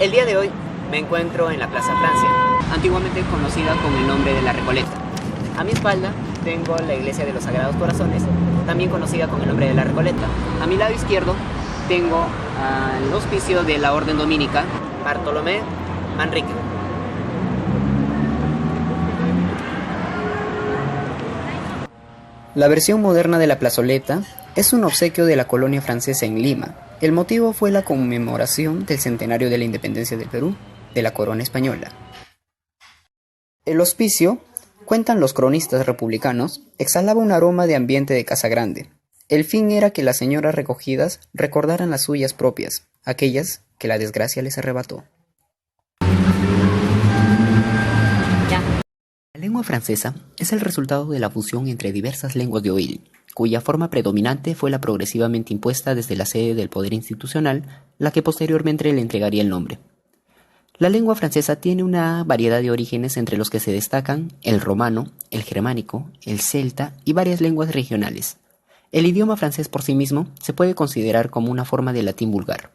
El día de hoy me encuentro en la Plaza Francia, antiguamente conocida con el nombre de La Recoleta. A mi espalda tengo la iglesia de los Sagrados Corazones, también conocida con el nombre de La Recoleta. A mi lado izquierdo tengo al hospicio de la Orden Dominica, Bartolomé Manrique. La versión moderna de la plazoleta es un obsequio de la colonia francesa en Lima. El motivo fue la conmemoración del centenario de la independencia del Perú de la corona española. El hospicio, cuentan los cronistas republicanos, exhalaba un aroma de ambiente de casa grande. El fin era que las señoras recogidas recordaran las suyas propias, aquellas que la desgracia les arrebató. La lengua francesa es el resultado de la fusión entre diversas lenguas de oïl, cuya forma predominante fue la progresivamente impuesta desde la sede del poder institucional, la que posteriormente le entregaría el nombre. La lengua francesa tiene una variedad de orígenes entre los que se destacan el romano, el germánico, el celta y varias lenguas regionales. El idioma francés por sí mismo se puede considerar como una forma de latín vulgar.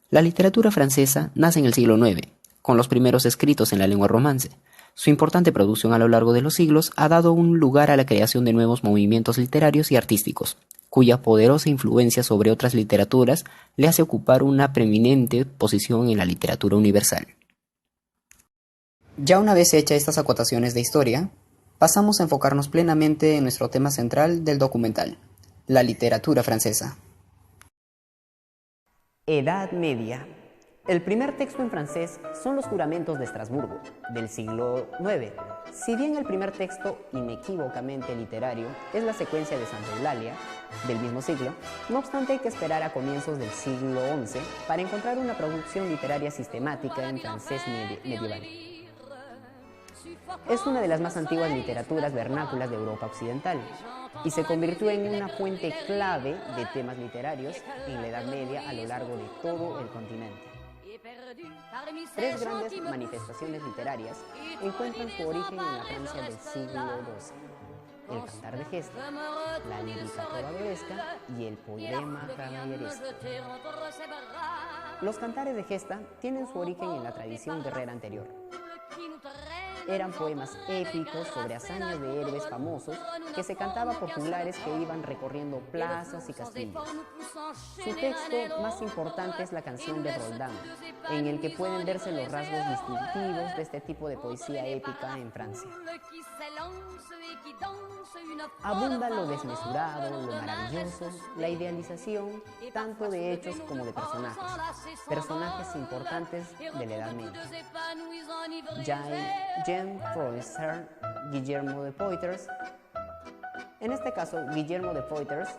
La literatura francesa nace en el siglo IX, con los primeros escritos en la lengua romance. Su importante producción a lo largo de los siglos ha dado un lugar a la creación de nuevos movimientos literarios y artísticos, cuya poderosa influencia sobre otras literaturas le hace ocupar una preeminente posición en la literatura universal. Ya una vez hechas estas acotaciones de historia, pasamos a enfocarnos plenamente en nuestro tema central del documental, la literatura francesa. Edad Media. El primer texto en francés son los juramentos de Estrasburgo, del siglo IX. Si bien el primer texto inequívocamente literario es la secuencia de Santa Eulalia, del mismo siglo, no obstante hay que esperar a comienzos del siglo XI para encontrar una producción literaria sistemática en francés medieval. Es una de las más antiguas literaturas vernáculas de Europa Occidental y se convirtió en una fuente clave de temas literarios en la Edad Media a lo largo de todo el continente. Tres grandes manifestaciones literarias encuentran su origen en la Francia del siglo XII: el cantar de gesta, la lírica trovadoresca y el poema caballeresco. Los cantares de gesta tienen su origen en la tradición guerrera anterior. Eran poemas épicos sobre hazañas de héroes famosos que se cantaba por juglares que iban recorriendo plazas y castillos. Su texto más importante es la canción de Roldán, en el que pueden verse los rasgos distintivos de este tipo de poesía épica en Francia. Abunda lo desmesurado, lo maravilloso, la idealización, tanto de hechos como de personajes importantes de la Edad Media. Jean Froissart, Guillermo de Poitiers. En este caso, Guillermo de Poitiers,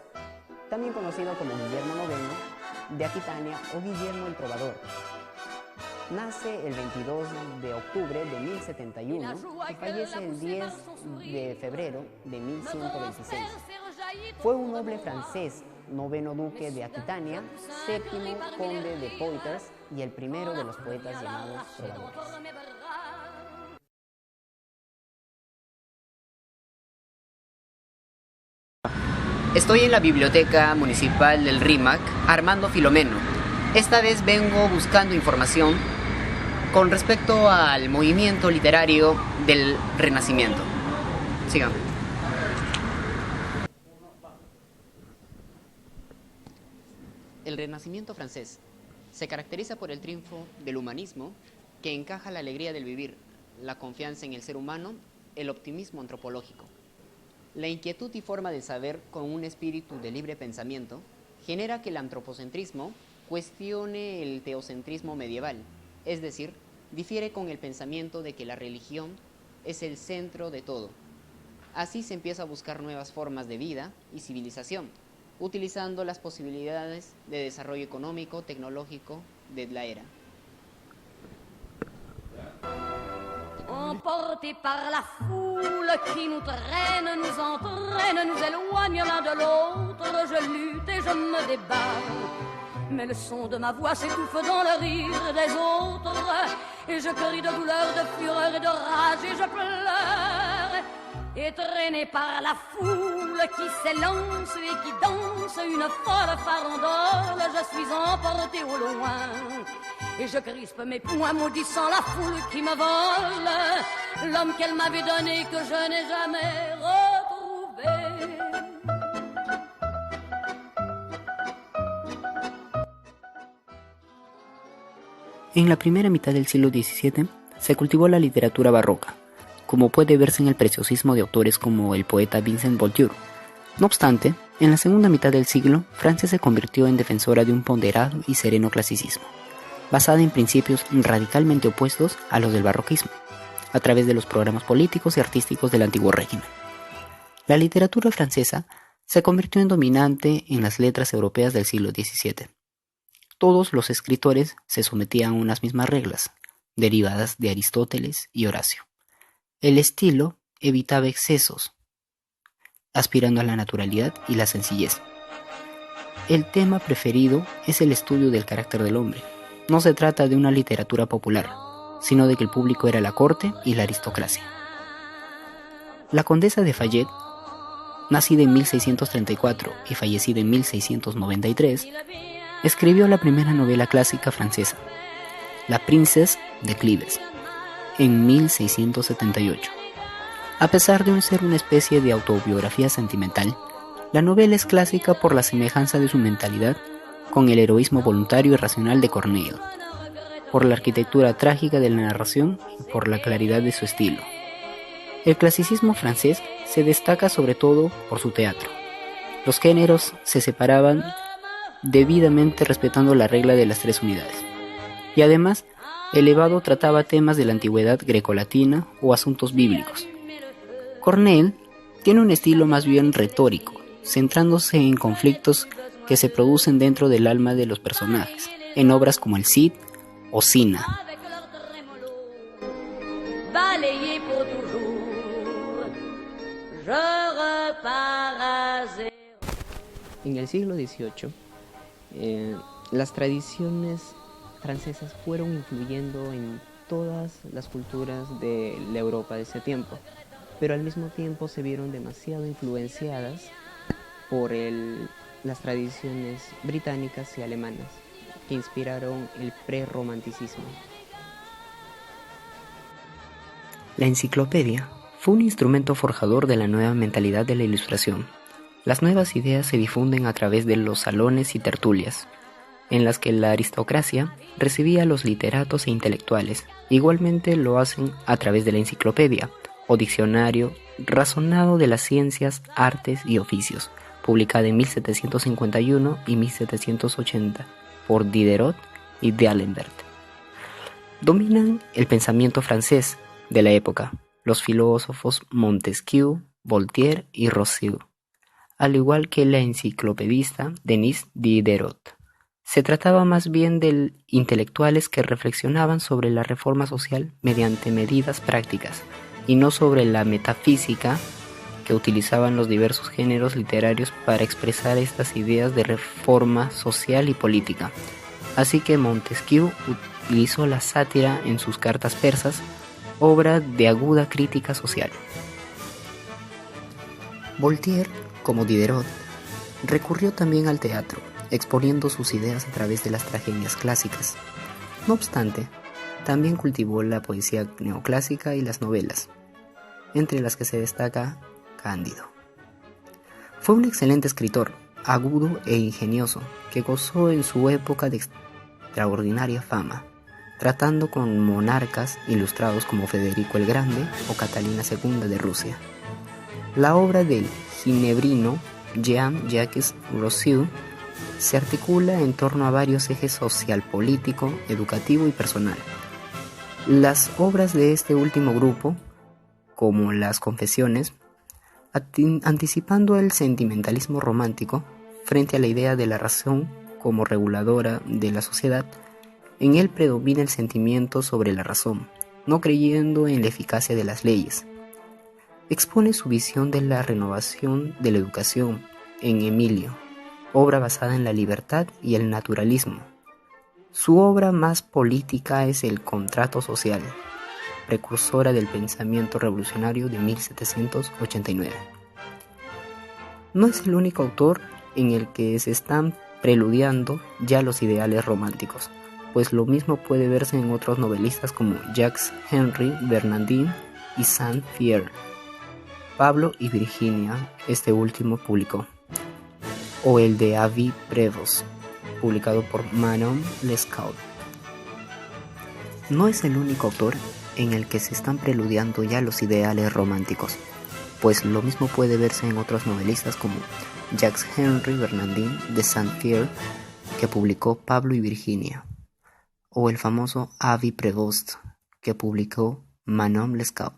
también conocido como Guillermo IX de Aquitania o Guillermo el Trovador, nace el 22 de octubre de 1071 y fallece el 10 de febrero de 1126. Fue un noble francés, noveno duque de Aquitania, séptimo conde de Poitiers y el primero de los poetas llamados trovadores. Estoy en la Biblioteca Municipal del RIMAC, Armando Filomeno. Esta vez vengo buscando información con respecto al movimiento literario del Renacimiento. Síganme. El Renacimiento francés se caracteriza por el triunfo del humanismo, que encaja la alegría del vivir, la confianza en el ser humano, el optimismo antropológico. La inquietud y forma del saber con un espíritu de libre pensamiento genera que el antropocentrismo cuestione el teocentrismo medieval, es decir, difiere con el pensamiento de que la religión es el centro de todo. Así se empieza a buscar nuevas formas de vida y civilización, utilizando las posibilidades de desarrollo económico, tecnológico de la era. Emportés par la foule qui nous traîne, nous entraîne, nous éloigne l'un de l'autre. Je lutte et je me débat. Mais le son de ma voix s'étouffe dans le rire des autres. Et je crie de douleur, de fureur et de rage et je pleure. Et traîné par la foule qui s'élance et qui danse une folle farandole, je suis emporté au loin. Et je crispe mes poings maudissant la foule qui me vole l'homme qu'elle m'avait donné que je n'ai jamais retrouvé. En la primera mitad del siglo XVII se cultivó la literatura barroca, como puede verse en el preciosismo de autores como el poeta Vincent Voltaire. No obstante, en la segunda mitad del siglo, Francia se convirtió en defensora de un ponderado y sereno clasicismo, basada en principios radicalmente opuestos a los del barroquismo, a través de los programas políticos y artísticos del antiguo régimen. La literatura francesa se convirtió en dominante en las letras europeas del siglo XVII. Todos los escritores se sometían a unas mismas reglas, derivadas de Aristóteles y Horacio. El estilo evitaba excesos, aspirando a la naturalidad y la sencillez. El tema preferido es el estudio del carácter del hombre. No se trata de una literatura popular, sino de que el público era la corte y la aristocracia. La condesa de Fayette, nacida en 1634 y fallecida en 1693, escribió la primera novela clásica francesa, La Princesse de Cleves, en 1678. A pesar de ser una especie de autobiografía sentimental, la novela es clásica por la semejanza de su mentalidad con el heroísmo voluntario y racional de Corneille, por la arquitectura trágica de la narración y por la claridad de su estilo. El clasicismo francés se destaca sobre todo por su teatro. Los géneros se separaban debidamente respetando la regla de las 3 unidades. Y además, el Levado trataba temas de la antigüedad grecolatina o asuntos bíblicos. Corneille tiene un estilo más bien retórico, centrándose en conflictos que se producen dentro del alma de los personajes, en obras como El Cid o Cinna. En el siglo XVIII, las tradiciones francesas fueron influyendo en todas las culturas de la Europa de ese tiempo, pero al mismo tiempo se vieron demasiado influenciadas por las tradiciones británicas y alemanas que inspiraron el prerromanticismo. La enciclopedia fue un instrumento forjador de la nueva mentalidad de la Ilustración. Las nuevas ideas se difunden a través de los salones y tertulias, en las que la aristocracia recibía a los literatos e intelectuales. Igualmente lo hacen a través de la enciclopedia, o diccionario razonado de las ciencias, artes y oficios, publicada en 1751 y 1780 por Diderot y D'Alembert. Dominan el pensamiento francés de la época los filósofos Montesquieu, Voltaire y Rousseau, al igual que la enciclopedista Denis Diderot. Se trataba más bien de intelectuales que reflexionaban sobre la reforma social mediante medidas prácticas, y no sobre la metafísica que utilizaban los diversos géneros literarios para expresar estas ideas de reforma social y política. Así que Montesquieu utilizó la sátira en sus cartas persas, obra de aguda crítica social. Voltaire, como Diderot, recurrió también al teatro, exponiendo sus ideas a través de las tragedias clásicas. No obstante, también cultivó la poesía neoclásica y las novelas, entre las que se destaca Cándido. Fue un excelente escritor, agudo e ingenioso, que gozó en su época de extraordinaria fama, tratando con monarcas ilustrados como Federico el Grande o Catalina II de Rusia. La obra del ginebrino Jean-Jacques Rousseau se articula en torno a varios ejes social, político, educativo y personal. Las obras de este último grupo, como las Confesiones, anticipando el sentimentalismo romántico frente a la idea de la razón como reguladora de la sociedad, en él predomina el sentimiento sobre la razón, no creyendo en la eficacia de las leyes. Expone su visión de la renovación de la educación en Emilio, obra basada en la libertad y el naturalismo. Su obra más política es El Contrato Social, precursora del pensamiento revolucionario de 1789. No es el único autor en el que se están preludiando ya los ideales románticos, pues lo mismo puede verse en otros novelistas como Jacques-Henri Bernardin y Saint-Pierre. Pablo y Virginia, este último publicó, o el de Avis Prévost, publicado por Manon Lescaut. No es el único autor en el que se están preludiando ya los ideales románticos, pues lo mismo puede verse en otros novelistas como Jacques-Henri Bernardin de Saint-Pierre, que publicó Pablo y Virginia, o el famoso Avis Prévost, que publicó Manon Lescaut.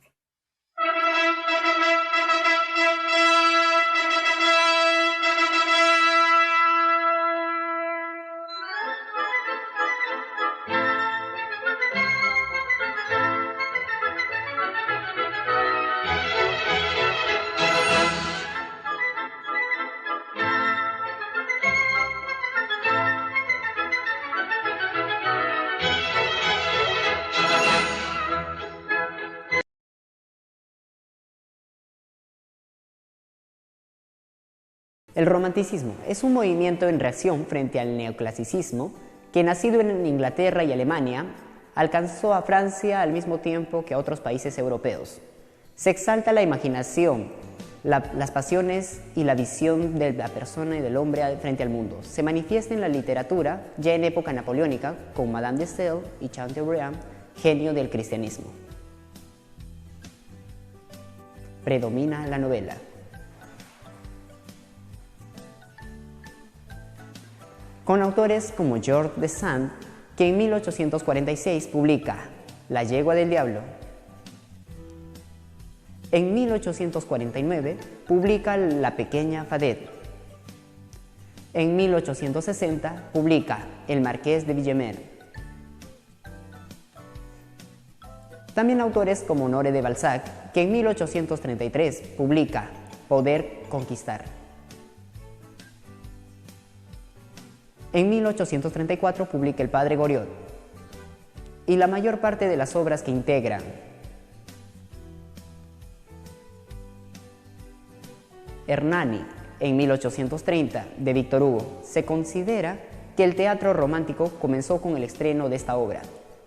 El romanticismo es un movimiento en reacción frente al neoclasicismo que, nacido en Inglaterra y Alemania, alcanzó a Francia al mismo tiempo que a otros países europeos. Se exalta la imaginación, las pasiones y la visión de la persona y del hombre frente al mundo. Se manifiesta en la literatura, ya en época napoleónica, con Madame de Staël y Chateaubriand, genio del cristianismo. Predomina la novela. Con autores como George de Sand, que en 1846 publica La yegua del diablo. En 1849 publica La pequeña Fadet. En 1860 publica El marqués de Villemer. También autores como Honoré de Balzac, que en 1833 publica Poder conquistar. En 1834 publica El padre Goriot, y la mayor parte de las obras que integran Hernani, en 1830, de Víctor Hugo. Se considera que el teatro romántico comenzó con el estreno de esta obra,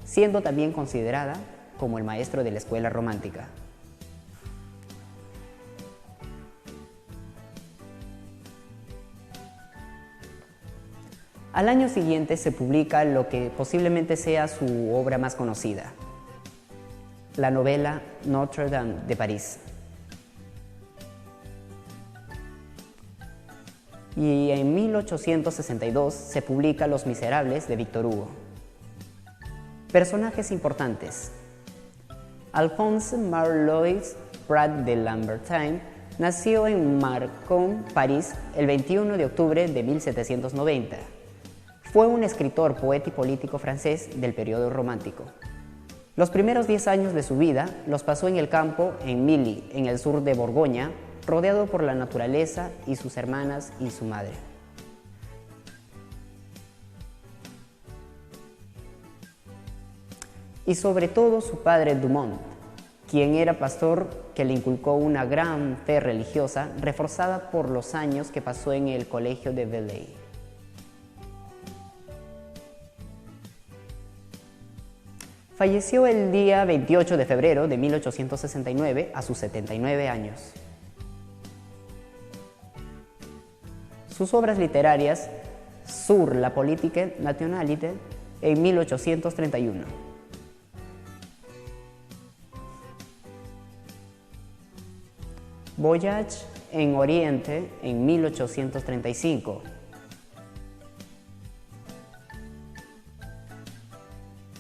siendo también considerada como el maestro de la escuela romántica. Al año siguiente se publica lo que posiblemente sea su obra más conocida, la novela Notre Dame de París. Y en 1862 se publica Los Miserables de Víctor Hugo. Personajes importantes. Alphonse Marlois Prat de Lambertin nació en Mâcon, París, el 21 de octubre de 1790. Fue un escritor, poeta y político francés del periodo romántico. Los primeros 10 años de su vida los pasó en el campo en Milly, en el sur de Borgoña, rodeado por la naturaleza y sus hermanas y su madre. Y sobre todo su padre Dumont, quien era pastor que le inculcó una gran fe religiosa reforzada por los años que pasó en el colegio de Villers. Falleció el día 28 de febrero de 1869 a sus 79 años. Sus obras literarias, Sur la politique nationalité, en 1831. Voyage en Oriente, en 1835.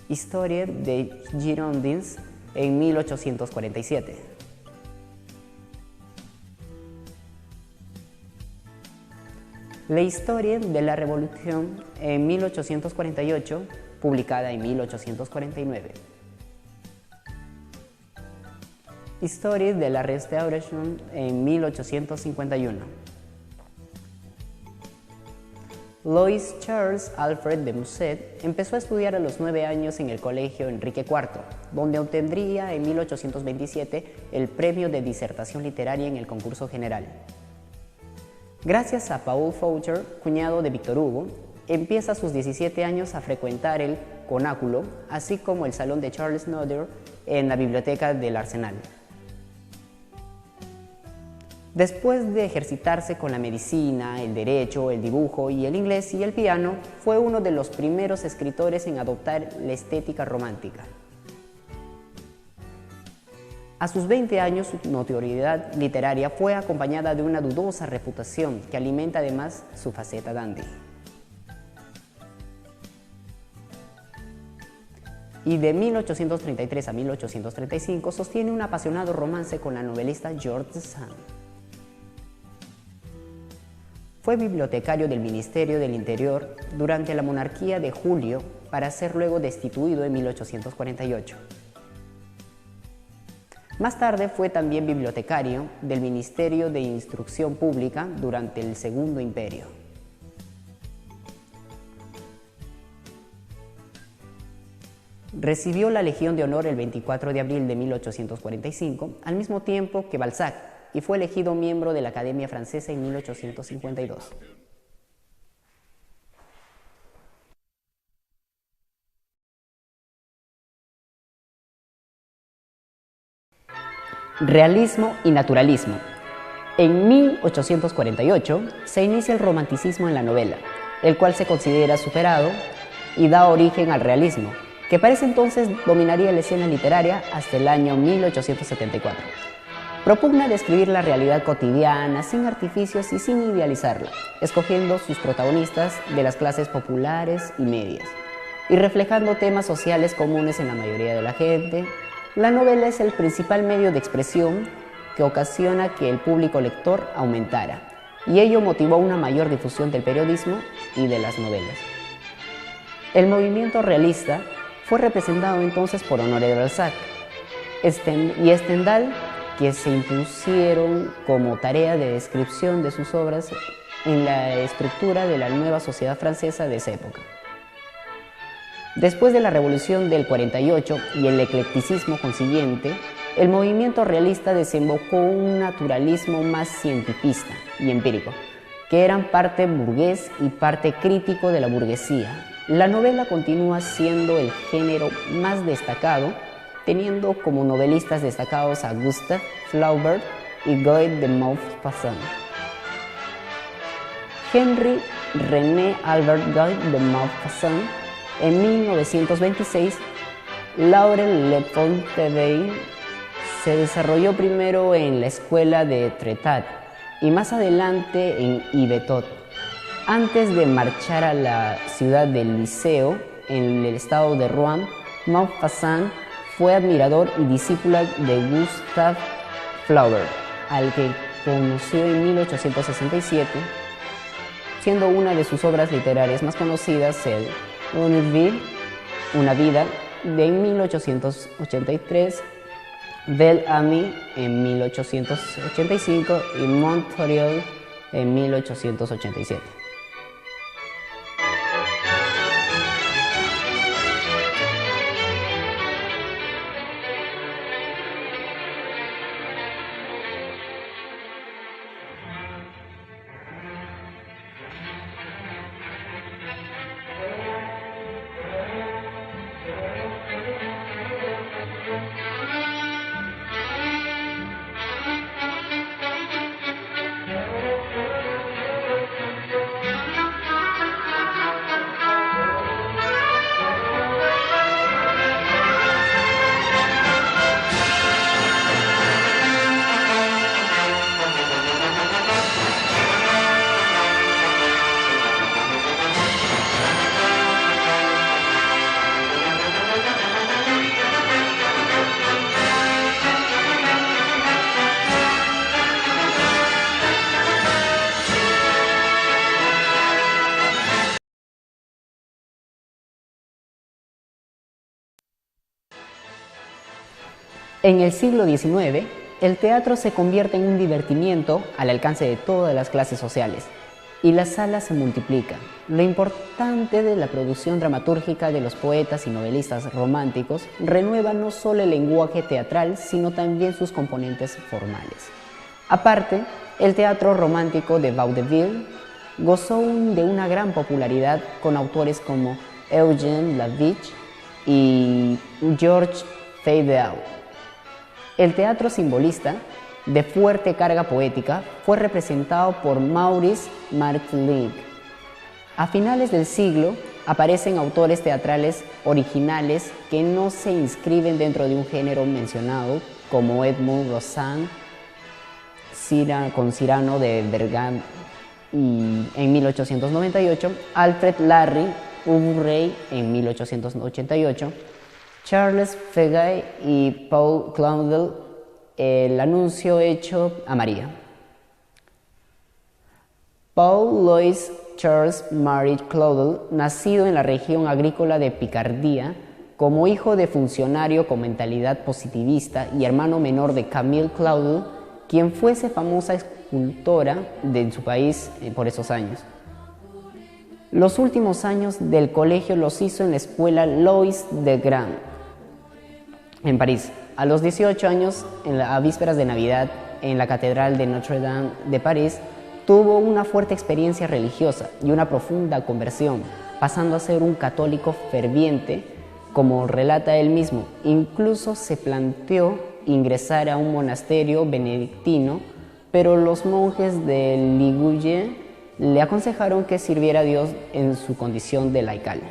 Historia de Girondins, en 1847. La historia de la Revolución, en 1848, publicada en 1849. Historia de la Restauration, en 1851. Louis Charles Alfred de Musset empezó a estudiar a los 9 años en el Colegio Enrique IV, donde obtendría en 1827 el premio de disertación literaria en el concurso general. Gracias a Paul Faucher, cuñado de Víctor Hugo, empieza a sus 17 años a frecuentar el Conáculo, así como el salón de Charles Nodder en la biblioteca del Arsenal. Después de ejercitarse con la medicina, el derecho, el dibujo y el inglés y el piano, fue uno de los primeros escritores en adoptar la estética romántica. A sus 20 años, su notoriedad literaria fue acompañada de una dudosa reputación que alimenta además su faceta dandy. Y de 1833 a 1835 sostiene un apasionado romance con la novelista George Sand. Fue bibliotecario del Ministerio del Interior durante la monarquía de Julio para ser luego destituido en 1848. Más tarde fue también bibliotecario del Ministerio de Instrucción Pública durante el Segundo Imperio. Recibió la Legión de Honor el 24 de abril de 1845, al mismo tiempo que Balzac, y fue elegido miembro de la Academia Francesa en 1852. Realismo y naturalismo. En 1848 se inicia el romanticismo en la novela, el cual se considera superado y da origen al realismo, que para ese entonces dominaría la escena literaria hasta el año 1874. Propugna describir la realidad cotidiana sin artificios y sin idealizarla, escogiendo sus protagonistas de las clases populares y medias, y reflejando temas sociales comunes en la mayoría de la gente. La novela es el principal medio de expresión que ocasiona que el público lector aumentara, y ello motivó una mayor difusión del periodismo y de las novelas. El movimiento realista fue representado entonces por Honoré de Balzac y Stendhal, que se impusieron como tarea de descripción de sus obras en la estructura de la nueva sociedad francesa de esa época. Después de la Revolución del 48 y el eclecticismo consiguiente, el movimiento realista desembocó un naturalismo más cientifista y empírico, que eran parte burgués y parte crítico de la burguesía. La novela continúa siendo el género más destacado, teniendo como novelistas destacados a Gustave Flaubert y Guy de Maupassant. Henry René Albert Guy de Maupassant, en 1926, Laurent Le Pontoville se desarrolló primero en la escuela de Tretat y más adelante en Yvetot. Antes de marchar a la ciudad del Liceo, en el estado de Rouen, Maupassant fue admirador y discípula de Gustave Flaubert, al que conoció en 1867, siendo una de sus obras literarias más conocidas el Une vie, una vida, de 1883, Belle Amie en 1885 y Montreal en 1887. En el siglo XIX, el teatro se convierte en un divertimiento al alcance de todas las clases sociales. y la sala se multiplica. Lo importante de la producción dramatúrgica de los poetas y novelistas románticos renueva no solo el lenguaje teatral, sino también sus componentes formales. Aparte, el teatro romántico de vaudeville gozó de una gran popularidad con autores como Eugène Lavigne y Georges Feydeau. El teatro simbolista, de fuerte carga poética, fue representado por Maurice Martelinck. A finales del siglo aparecen autores teatrales originales que no se inscriben dentro de un género mencionado, como Edmond Rostand con Cyrano de Bergerac en 1898, Alfred Larry Urey en 1888, Charles Fegay y Paul Claudel, El anuncio hecho a María. Paul Louis Charles Marie Claudel, nacido en la región agrícola de Picardía, como hijo de funcionario con mentalidad positivista y hermano menor de Camille Claudel, quien fuese famosa escultora de su país por esos años. Los últimos años del colegio los hizo en la escuela Louis de Grand, en París. A los 18 años, a vísperas de Navidad, en la Catedral de Notre Dame de París, tuvo una fuerte experiencia religiosa y una profunda conversión, pasando a ser un católico ferviente, como relata él mismo. Incluso se planteó ingresar a un monasterio benedictino, pero los monjes de Liguille le aconsejaron que sirviera a Dios en su condición de laical.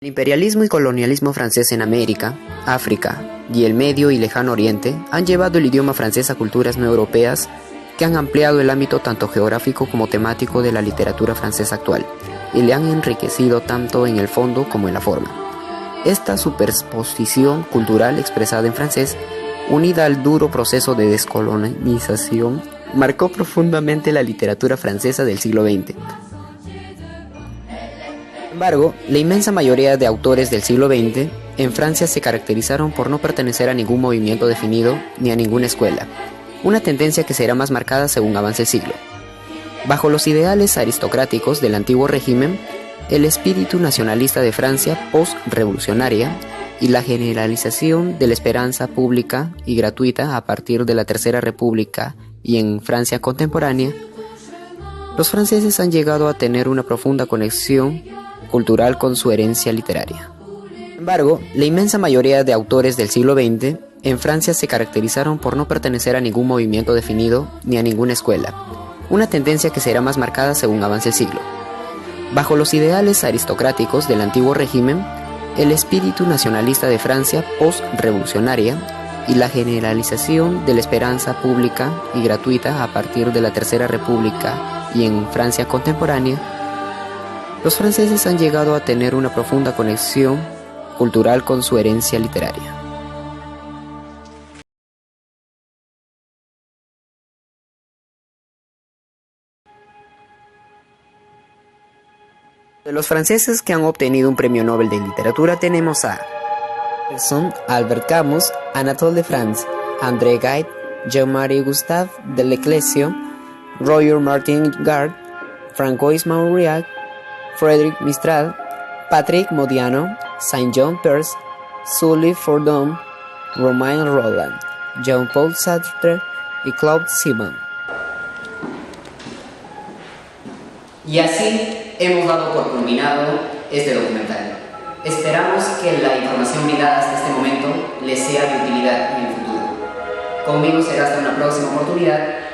El imperialismo y colonialismo francés en América, África y el Medio y Lejano Oriente han llevado el idioma francés a culturas no europeas que han ampliado el ámbito tanto geográfico como temático de la literatura francesa actual y le han enriquecido tanto en el fondo como en la forma. Esta superposición cultural expresada en francés, unida al duro proceso de descolonización, marcó profundamente la literatura francesa del siglo XX. Sin embargo, la inmensa mayoría de autores del siglo XX en Francia se caracterizaron por no pertenecer a ningún movimiento definido ni a ninguna escuela, una tendencia que será más marcada según avance el siglo. Bajo los ideales aristocráticos del antiguo régimen, el espíritu nacionalista de Francia post-revolucionaria y la generalización de la esperanza pública y gratuita a partir de la Tercera República y en Francia contemporánea, los franceses han llegado a tener una profunda conexión cultural con su herencia literaria. Sin embargo, la inmensa mayoría de autores del siglo XX en Francia se caracterizaron por no pertenecer a ningún movimiento definido ni a ninguna escuela, una tendencia que será más marcada según avance el siglo. Bajo los ideales aristocráticos del antiguo régimen, el espíritu nacionalista de Francia post-revolucionaria y la generalización de la esperanza pública y gratuita a partir de la Tercera República y en Francia contemporánea, los franceses han llegado a tener una profunda conexión cultural con su herencia literaria. De los franceses que han obtenido un premio Nobel de literatura tenemos a Albert Camus, Anatole de France, André Gide, Jean-Marie Gustave de Leclésio, Roger Martin Gard, Francois Mauriac, Frédéric Mistral, Patrick Modiano, Saint-Jean Perse, Sully Fordon, Romain Rolland, Jean-Paul Sartre y Claude Simon. Y así hemos dado por culminado este documental. Esperamos que la información brindada hasta este momento les sea de utilidad en el futuro. Conmigo será hasta una próxima oportunidad.